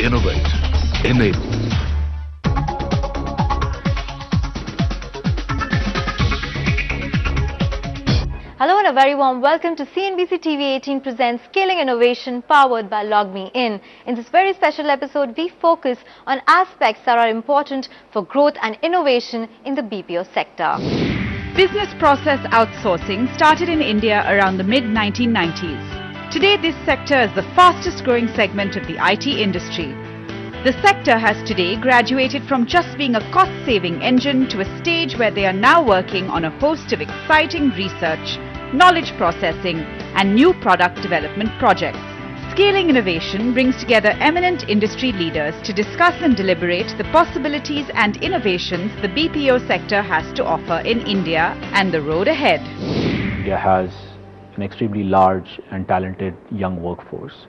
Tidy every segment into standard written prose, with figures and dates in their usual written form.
innovate, enable. Hello and a very warm welcome to CNBC TV 18 presents Scaling Innovation powered by LogMeIn. In this very special episode, we focus on aspects that are important for growth and innovation in the BPO sector. Business process outsourcing started in India around the mid-1990s. Today, this sector is the fastest growing segment of the IT industry. The sector has today graduated from just being a cost-saving engine to a stage where they are now working on a host of exciting research, knowledge processing, and new product development projects. Scaling Innovation brings together eminent industry leaders to discuss and deliberate the possibilities and innovations the BPO sector has to offer in India and the road ahead. India has an extremely large and talented young workforce,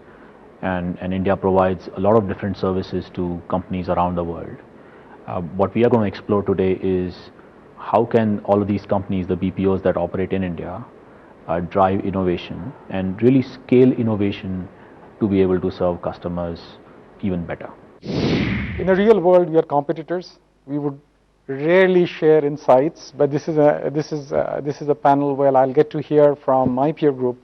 and India provides a lot of different services to companies around the world. What we are going to explore today is how can all of these companies, the BPOs that operate in India, drive innovation and really scale innovation to be able to serve customers even better. In a real world, we are competitors. We would rarely share insights, but this is a panel where I'll get to hear from my peer group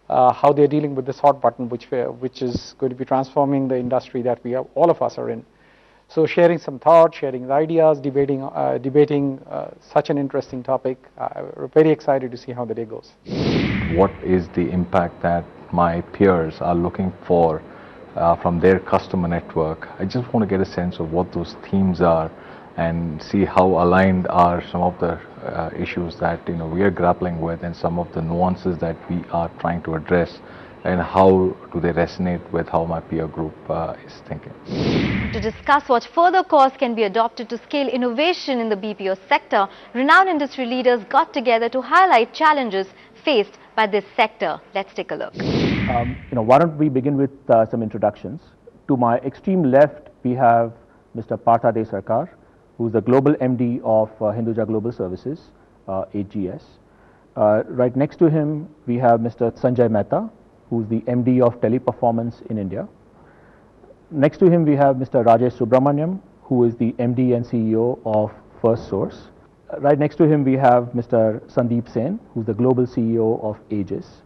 how they're dealing with this hot button, which is going to be transforming the industry that all of us are in. So sharing some thoughts, sharing ideas, debating such an interesting topic. We're very excited to see how the day goes. What is the impact that my peers are looking for from their customer network? I just want to get a sense of what those themes are and see how aligned are some of the issues that we are grappling with and some of the nuances that we are trying to address, and how do they resonate with how my peer group is thinking. To discuss what further course can be adopted to scale innovation in the BPO sector, renowned industry leaders got together to highlight challenges faced by this sector. Let's take a look. Why don't we begin with some introductions. To my extreme left, we have Mr. Partha DeSarkar, who's the Global MD of Hinduja Global Services, HGS. Right next to him, we have Mr. Sanjay Mehta, who's the MD of Teleperformance in India. Next to him, we have Mr. Rajesh Subramaniam, who is the MD and CEO of First Source. Right next to him, we have Mr. Sandeep Sen, who's the Global CEO of Aegis.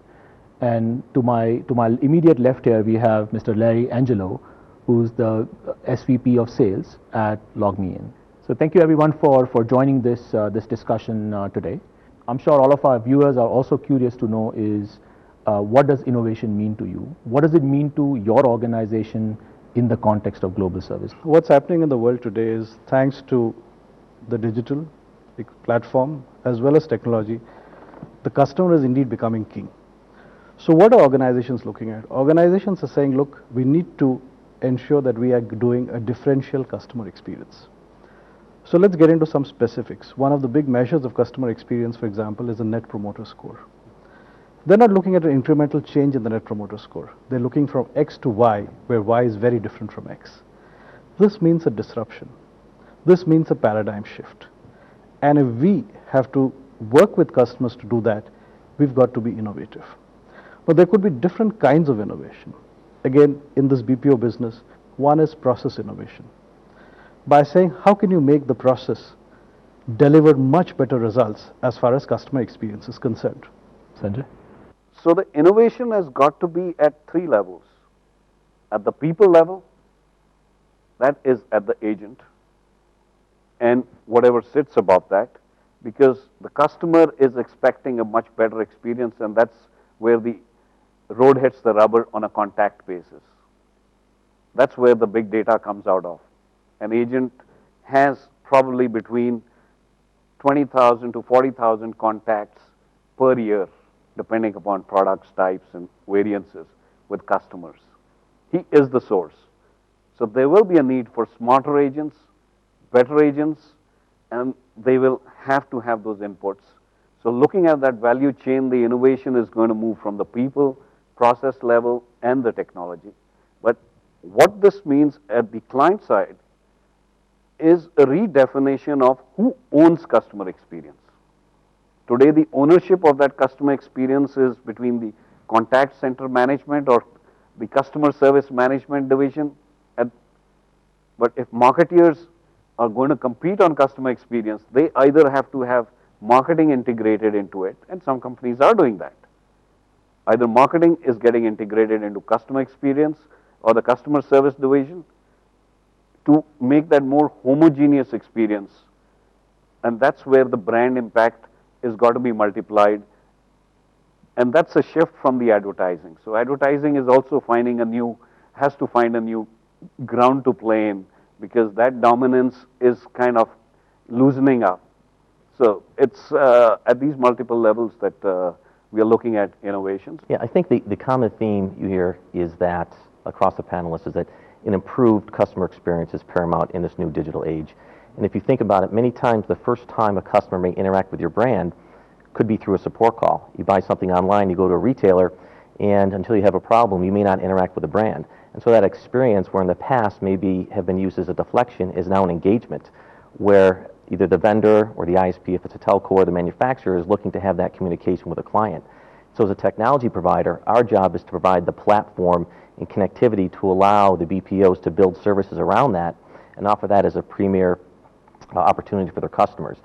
And to my immediate left here, we have Mr. Larry Angelo, who's the SVP of Sales at LogMeIn. So thank you everyone for joining this discussion today. I'm sure all of our viewers are also curious to know is what does innovation mean to you? What does it mean to your organization in the context of global service? What's happening in the world today is, thanks to the digital platform as well as technology, the customer is indeed becoming king. So what are organizations looking at? Organizations are saying, look, we need to ensure that we are doing a differential customer experience. So let's get into some specifics. One of the big measures of customer experience, for example, is a Net Promoter Score. They're not looking at an incremental change in the Net Promoter Score. They're looking from X to Y, where Y is very different from X. This means a disruption. This means a paradigm shift. And if we have to work with customers to do that, we've got to be innovative. But there could be different kinds of innovation. Again, in this BPO business, one is process innovation. By saying, how can you make the process deliver much better results as far as customer experience is concerned? Sanjay? So the innovation has got to be at three levels. At the people level, that is at the agent, and whatever sits above that, because the customer is expecting a much better experience, and that's where the road hits the rubber on a contact basis. That's where the big data comes out of. An agent has probably between 20,000 to 40,000 contacts per year, depending upon products, types, and variances with customers. He is the source. So there will be a need for smarter agents, better agents, and they will have to have those inputs. So looking at that value chain, the innovation is going to move from the people, process level, and the technology. But what this means at the client side is a redefinition of who owns customer experience. Today, the ownership of that customer experience is between the contact center management or the customer service management division And, but if marketeers are going to compete on customer experience, they either have to have marketing integrated into it, and some companies are doing that. Either marketing is getting integrated into customer experience or the customer service division to make that more homogeneous experience. And that's where the brand impact is got to be multiplied. And that's a shift from the advertising. So advertising is also has to find a new ground to play in, because that dominance is kind of loosening up. So it's at these multiple levels that we are looking at innovations. Yeah, I think the common theme you hear is that across the panelists is that an improved customer experience is paramount in this new digital age. And if you think about it, many times the first time a customer may interact with your brand could be through a support call. You buy something online, you go to a retailer, and until you have a problem, you may not interact with the brand. And so that experience, where in the past maybe have been used as a deflection, is now an engagement, where either the vendor or the ISP, if it's a telco or the manufacturer, is looking to have that communication with a client. So as a technology provider, our job is to provide the platform and connectivity to allow the BPOs to build services around that and offer that as a premier opportunity for their customers.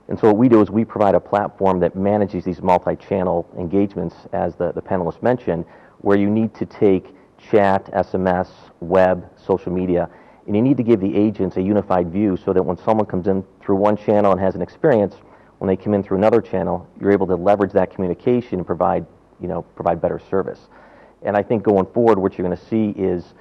And so what we do is we provide a platform that manages these multi-channel engagements, as the panelists mentioned, where you need to take chat, SMS, web, social media, and you need to give the agents a unified view so that when someone comes in through one channel and has an experience, when they come in through another channel, you're able to leverage that communication and provide better service. And I think going forward, what you're going to see is,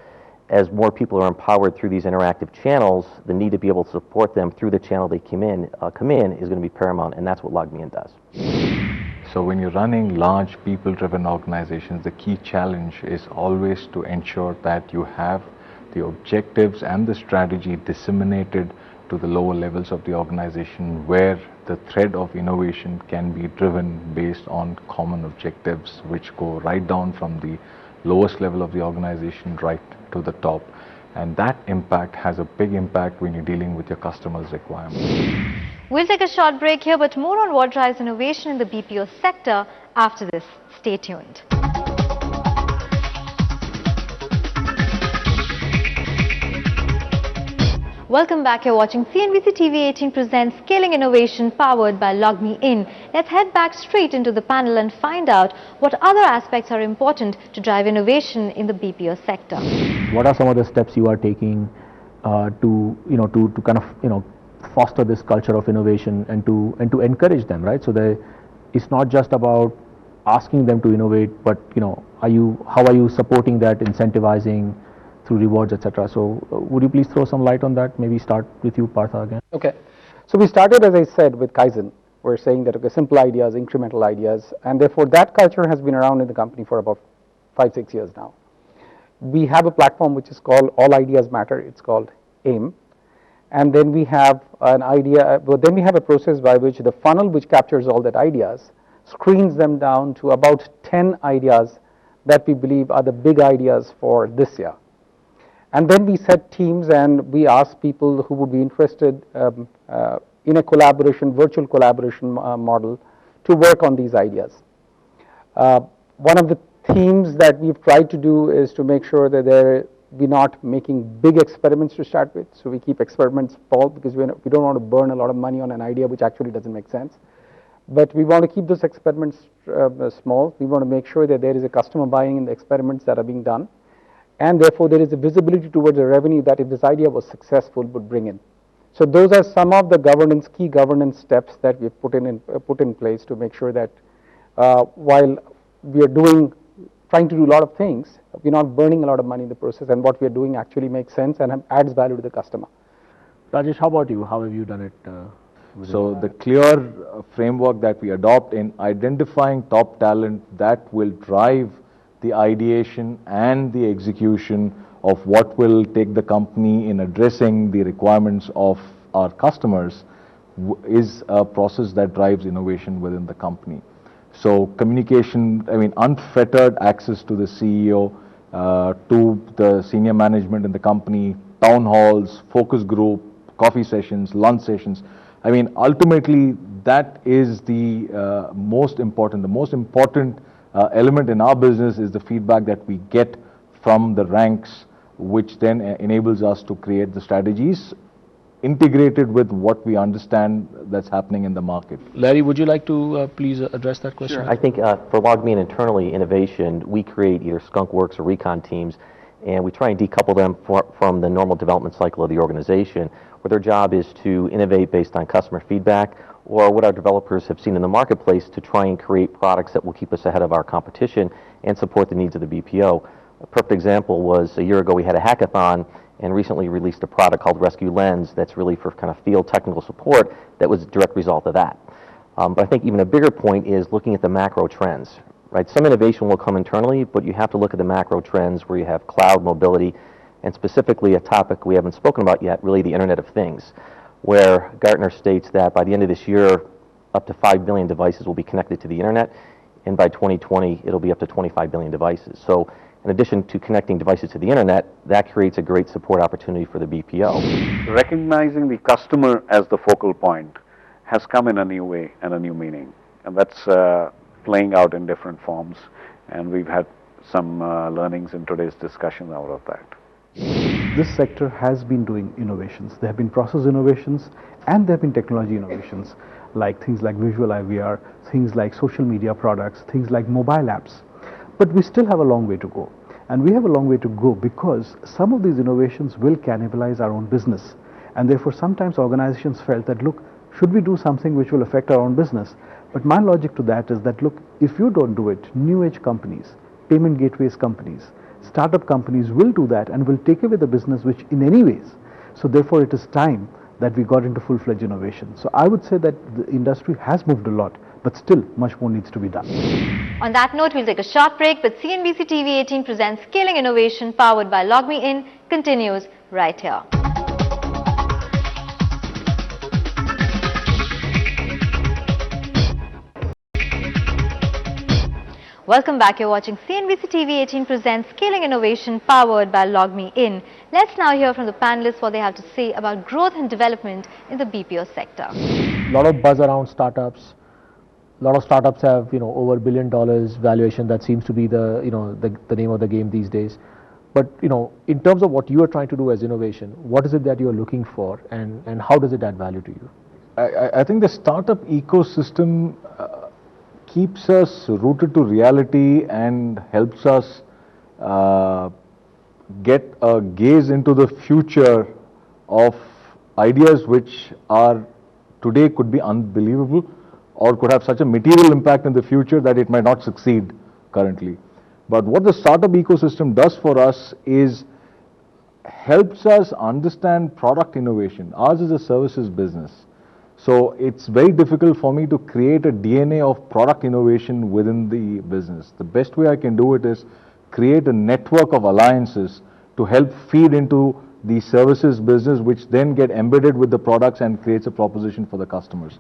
as more people are empowered through these interactive channels, the need to be able to support them through the channel they come in is going to be paramount, and that's what LogMeIn does. So when you're running large people-driven organizations, the key challenge is always to ensure that you have the objectives and the strategy disseminated to the lower levels of the organization, where the thread of innovation can be driven based on common objectives, which go right down from the lowest level of the organization right to the top. And that impact has a big impact when you're dealing with your customers' requirements. We'll take a short break here, but more on what drives innovation in the BPO sector after this. Stay tuned. Welcome back. You're watching CNBC TV 18 presents Scaling Innovation, powered by LogMeIn. Let's head back straight into the panel and find out what other aspects are important to drive innovation in the BPO sector. What are some of the steps you are taking to kind of foster this culture of innovation and to encourage them, right? So it's not just about asking them to innovate, but how are you supporting that, incentivizing through rewards, etc. So would you please throw some light on that? Maybe start with you, Partha, again. Okay. So we started, as I said, with Kaizen. We're saying that, okay, simple ideas, incremental ideas, and therefore that culture has been around in the company for about 5-6 years now. We have a platform which is called All Ideas Matter. It's called AIM. And then we have an idea, then we have a process by which the funnel which captures all that ideas screens them down to about 10 ideas that we believe are the big ideas for this year. And then we set teams and we ask people who would be interested in a virtual collaboration model to work on these ideas. One of the themes that we've tried to do is to make sure that we're not making big experiments to start with. So we keep experiments small, because we don't want to burn a lot of money on an idea which actually doesn't make sense. But we want to keep those experiments small. We want to make sure that there is a customer buying in the experiments that are being done. And therefore there is a visibility towards the revenue that, if this idea was successful, would bring in. So those are some of the key governance steps that we've put in place to make sure that while we are trying to do a lot of things, we're not burning a lot of money in the process, and what we are doing actually makes sense and adds value to the customer. Rajesh, how about you? How have you done it? So the clear framework that we adopt in identifying top talent that will drive the ideation and the execution of what will take the company in addressing the requirements of our customers is a process that drives innovation within the company. So communication, unfettered access to the CEO, to the senior management in the company, town halls, focus group, coffee sessions, lunch sessions. Ultimately that is the most important element in our business is the feedback that we get from the ranks which then enables us to create the strategies integrated with what we understand that's happening in the market. Larry, would you like to please address that question? Sure. I think for LogMeIn internally, innovation, we create either skunkworks or recon teams, and we try and decouple them from the normal development cycle of the organization, where their job is to innovate based on customer feedback or what our developers have seen in the marketplace to try and create products that will keep us ahead of our competition and support the needs of the BPO. A perfect example was a year ago we had a hackathon and recently released a product called Rescue Lens that's really for kind of field technical support that was a direct result of that. But I think even a bigger point is looking at the macro trends. Right? Some innovation will come internally, but you have to look at the macro trends where you have cloud mobility, and specifically a topic we haven't spoken about yet, really the Internet of Things, where Gartner states that by the end of this year, up to 5 billion devices will be connected to the Internet, and by 2020, it'll be up to 25 billion devices. So in addition to connecting devices to the Internet, that creates a great support opportunity for the BPO. Recognizing the customer as the focal point has come in a new way and a new meaning, and that's playing out in different forms, and we've had some learnings in today's discussion out of that. This sector has been doing innovations. There have been process innovations and there have been technology innovations, like things like visual IVR, things like social media products, things like mobile apps. But we still have a long way to go. And we have a long way to go because some of these innovations will cannibalize our own business. And therefore sometimes organizations felt that, look, should we do something which will affect our own business? But my logic to that is that, look, if you don't do it, new age companies, payment gateways companies, startup companies will do that and will take away the business which in any ways. So therefore it is time that we got into full-fledged innovation. So I would say that the industry has moved a lot, but still much more needs to be done. On that note, we'll take a short break, but CNBC TV 18 presents Scaling Innovation powered by LogMeIn continues right here. Welcome back. You're watching CNBC TV 18 presents Scaling Innovation powered by LogMeIn. Let's now hear from the panelists what they have to say about growth and development in the BPO sector. A lot of buzz around startups. A lot of startups have, over $1 billion valuation. That seems to be the, the name of the game these days. But, in terms of what you are trying to do as innovation, what is it that you are looking for, and how does it add value to you? I think the startup ecosystem keeps us rooted to reality and helps us get a gaze into the future of ideas which are today could be unbelievable or could have such a material impact in the future that it might not succeed currently. But what the startup ecosystem does for us is helps us understand product innovation. Ours is a services business. So it's very difficult for me to create a DNA of product innovation within the business. The best way I can do it is create a network of alliances to help feed into the services business, which then get embedded with the products and creates a proposition for the customers.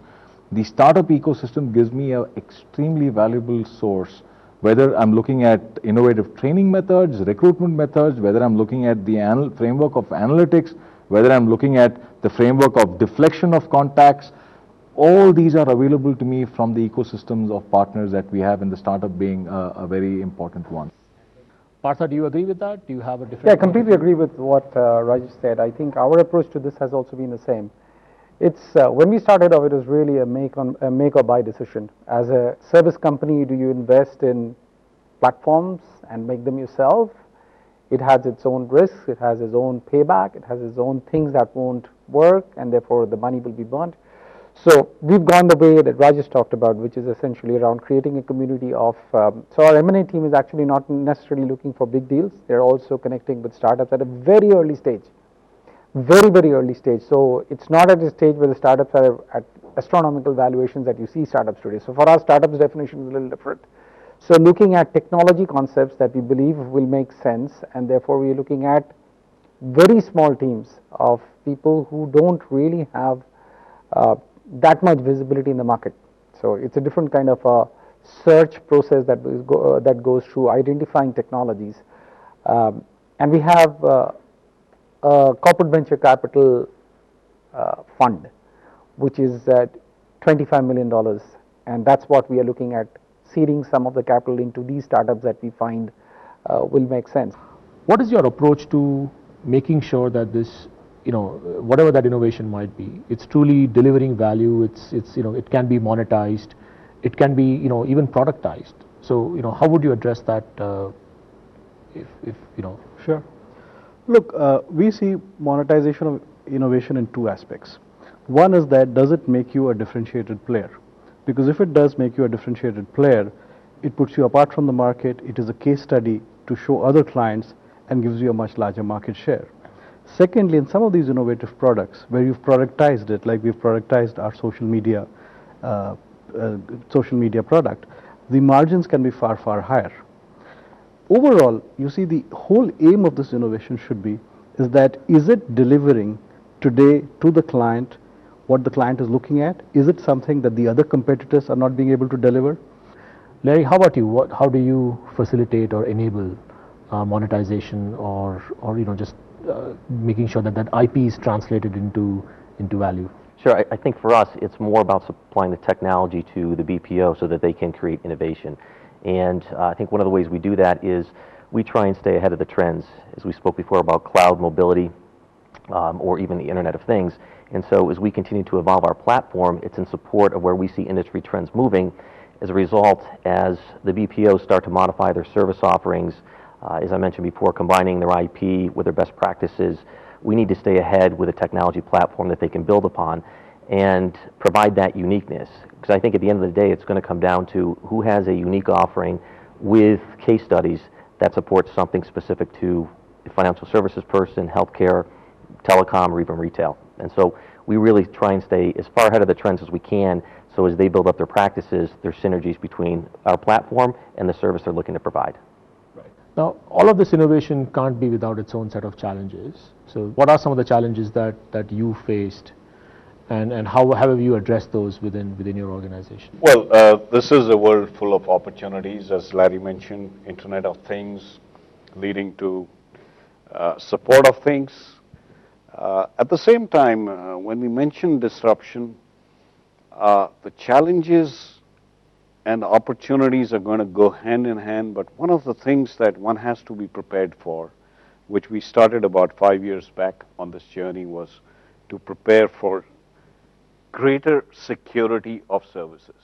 The startup ecosystem gives me an extremely valuable source, whether I'm looking at innovative training methods, recruitment methods, whether I'm looking at the framework of analytics, whether I'm looking at the framework of deflection of contacts. All these are available to me from the ecosystems of partners that we have, in the startup being a very important one. Partha, do you agree with that? Do you have a different... Yeah, I completely agree with what Rajesh said. I think our approach to this has also been the same. It's when we started off, it was really a make or buy decision. As a service company, do you invest in platforms and make them yourself? It has its own risks, it has its own payback, it has its own things that won't work, and therefore the money will be burnt. So we've gone the way that Rajesh talked about, which is essentially around creating a community of, so our M&A team is actually not necessarily looking for big deals. They're also connecting with startups at a very early stage, very, very early stage. So it's not at a stage where the startups are at astronomical valuations that you see startups today. So for us, startups definition is a little different. So looking at technology concepts that we believe will make sense, and therefore we are looking at very small teams of people who don't really have that much visibility in the market. So it's a different kind of a search process that goes through identifying technologies. And we have a corporate venture capital fund, which is at $25 million, and that's what we are looking at, seeding some of the capital into these startups that we find will make sense. What is your approach to making sure that this, whatever that innovation might be, it's truly delivering value, it can be monetized, it can be, even productized. So, how would you address that, if. Sure. Look, we see monetization of innovation in two aspects. One is that does it make you a differentiated player? Because if it does make you a differentiated player, it puts you apart from the market, it is a case study to show other clients and gives you a much larger market share. Secondly, in some of these innovative products where you've productized it, like we've productized our social media product, the margins can be far, far higher. Overall, you see the whole aim of this innovation should be is that is it delivering today to the client what the client is looking at? Is it something that the other competitors are not being able to deliver? Larry, how about you? How do you facilitate or enable monetization or just making sure that that IP is translated into value? Sure. I think for us, it's more about supplying the technology to the BPO so that they can create innovation. And I think one of the ways we do that is we try and stay ahead of the trends, as we spoke before about cloud mobility or even the Internet of Things. And so as we continue to evolve our platform, it's in support of where we see industry trends moving. As a result, as the BPOs start to modify their service offerings, as I mentioned before, combining their IP with their best practices, we need to stay ahead with a technology platform that they can build upon and provide that uniqueness. Because I think at the end of the day, it's going to come down to who has a unique offering with case studies that supports something specific to a financial services person, healthcare, telecom, or even retail. And so we really try and stay as far ahead of the trends as we can, so as they build up their practices, there's synergies between our platform and the service they're looking to provide. Right. Now, all of this innovation can't be without its own set of challenges. So what are some of the challenges that you faced, and how have you addressed those within your organization? Well, this is a world full of opportunities, as Larry mentioned, Internet of Things leading to support of things. At the same time, when we mention disruption, the challenges and opportunities are going to go hand in hand, but one of the things that one has to be prepared for, which we started about 5 years back on this journey, was to prepare for greater security of services,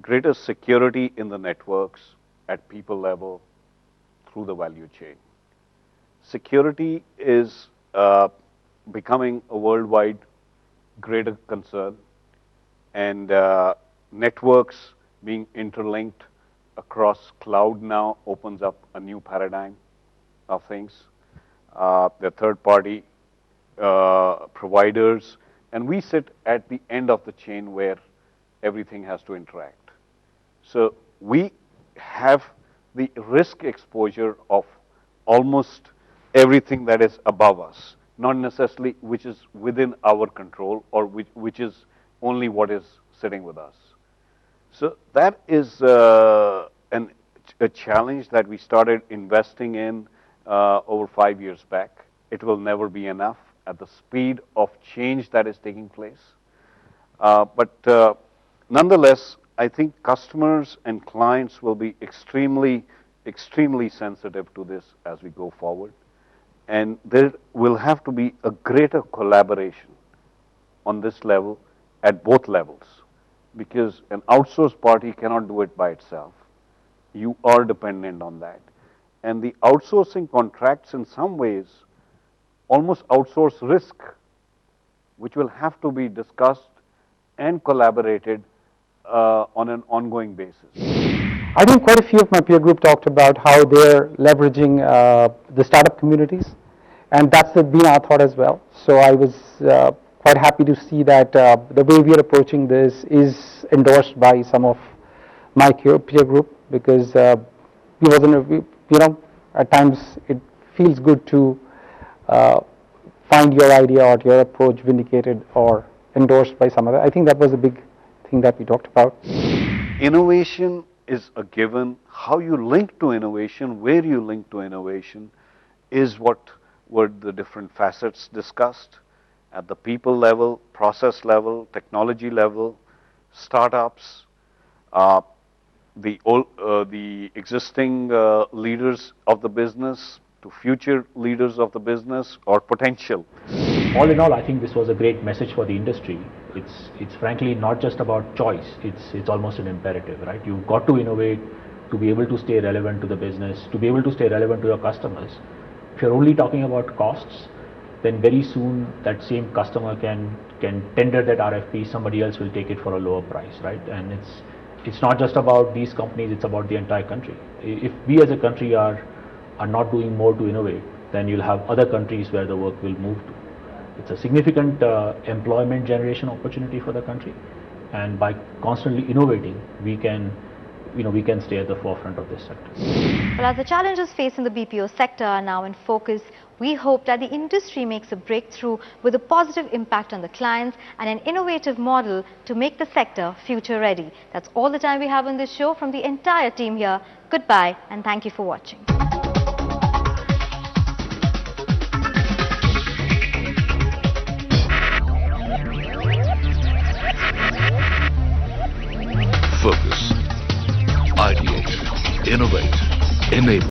greater security in the networks at people level through the value chain. Security is becoming a worldwide greater concern, and networks being interlinked across cloud now opens up a new paradigm of things. The third-party providers, and we sit at the end of the chain where everything has to interact. So we have the risk exposure of almost everything that is above us, not necessarily which is within our control or which is only what is sitting with us. So that is a challenge that we started investing in over 5 years back. It will never be enough at the speed of change that is taking place. But nonetheless, I think customers and clients will be extremely sensitive to this as we go forward. And there will have to be a greater collaboration on this level at both levels, because an outsourced party cannot do it by itself. You are dependent on that. And the outsourcing contracts in some ways almost outsource risk, which will have to be discussed and collaborated on an ongoing basis. I think quite a few of my peer group talked about how they're leveraging the startup communities, and that's been our thought as well. So I was quite happy to see that the way we are approaching this is endorsed by some of my peer group, because at times it feels good to find your idea or your approach vindicated or endorsed by some other. I think that was a big thing that we talked about. Innovation is a given. How you link to innovation, where you link to innovation, is what were the different facets discussed at the people level, process level, technology level, startups. the existing leaders of the business to future leaders of the business or potential? All in all, I think this was a great message for the industry. It's frankly not just about choice. It's almost an imperative, right? You've got to innovate to be able to stay relevant to the business, to be able to stay relevant to your customers. If you're only talking about costs, then very soon that same customer can tender that RFP. Somebody else will take it for a lower price, right? And it's not just about these companies. It's about the entire country. If we as a country are not doing more to innovate, then you'll have other countries where the work will move to. It's a significant employment generation opportunity for the country, and by constantly innovating, we can stay at the forefront of this sector. Well, as the challenges facing the BPO sector are now in focus, we hope that the industry makes a breakthrough with a positive impact on the clients and an innovative model to make the sector future ready. That's all the time we have on this show. From the entire team here, goodbye and thank you for watching. Focus, ideate, innovate, enable.